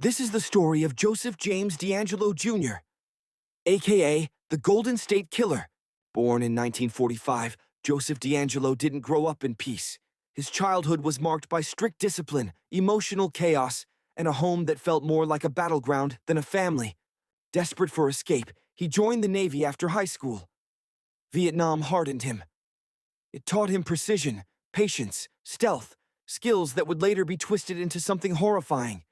This is the story of Joseph James DeAngelo Jr., aka the Golden State Killer. Born in 1945, Joseph DeAngelo didn't grow up in peace. His childhood was marked by strict discipline, emotional chaos, and a home that felt more like a battleground than a family. Desperate for escape, he joined the Navy after high school. Vietnam hardened him. It taught him precision, patience, stealth, skills that would later be twisted into something horrifying.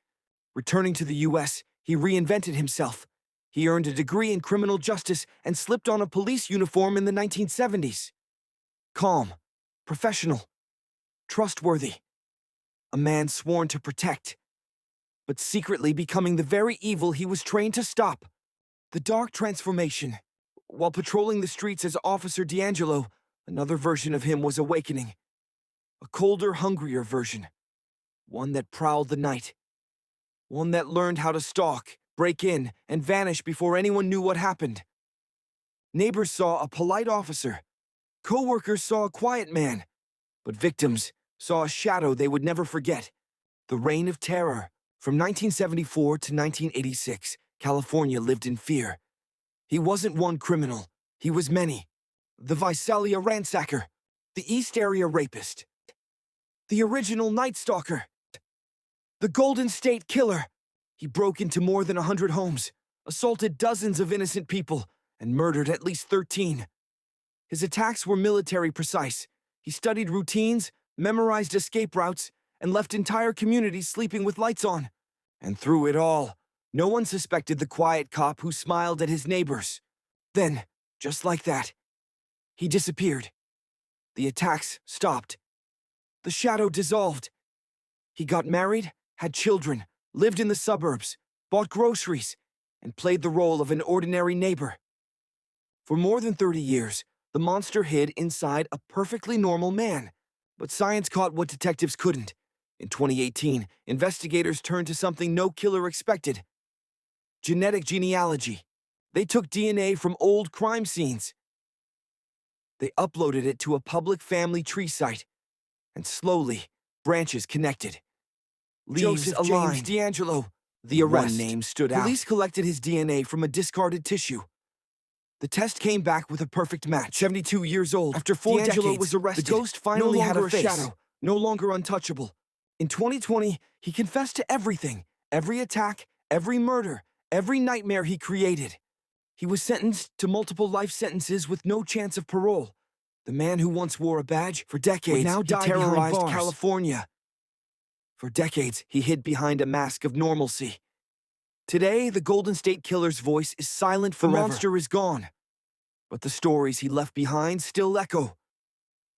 Returning to the U.S., he reinvented himself. He earned a degree in criminal justice and slipped on a police uniform in the 1970s. Calm, professional, trustworthy. A man sworn to protect, but secretly becoming the very evil he was trained to stop. The dark transformation. While patrolling the streets as Officer DeAngelo, another version of him was awakening. A colder, hungrier version. One that prowled the night. One that learned how to stalk, break in, and vanish before anyone knew what happened. Neighbors saw a polite officer. Co-workers saw a quiet man. But victims saw a shadow they would never forget. The Reign of Terror. From 1974 to 1986, California lived in fear. He wasn't one criminal. He was many. The Visalia ransacker. The East Area rapist. The original Night Stalker. The Golden State Killer. He broke into more than 100 homes, assaulted dozens of innocent people, and murdered at least 13. His attacks were military precise. He studied routines, memorized escape routes, and left entire communities sleeping with lights on. And through it all, no one suspected the quiet cop who smiled at his neighbors. Then, just like that, he disappeared. The attacks stopped. The shadow dissolved. He got married, had children, lived in the suburbs, bought groceries, and played the role of an ordinary neighbor. For more than 30 years, the monster hid inside a perfectly normal man. But science caught what detectives couldn't. In 2018, investigators turned to something no killer expected. Genetic genealogy. They took DNA from old crime scenes. They uploaded it to a public family tree site. And slowly, branches connected. Leaves Joseph aligned. James DeAngelo. The arrest. One name stood out. Police collected his DNA from a discarded tissue. The test came back with a perfect match. 72 years old. After 4 DeAngelo decades, was arrested. The ghost finally No had a longer a face. shadow. No longer untouchable. In 2020, he confessed to everything. Every attack, every murder, every nightmare he created. He was sentenced to multiple life sentences with no chance of parole. The man who once wore a badge for decades would now die behind terrorized bars. California. For decades, he hid behind a mask of normalcy. Today, the Golden State Killer's voice is silent forever. The monster is gone. But the stories he left behind still echo.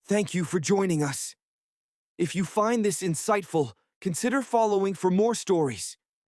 Thank you for joining us. If you find this insightful, consider following for more stories.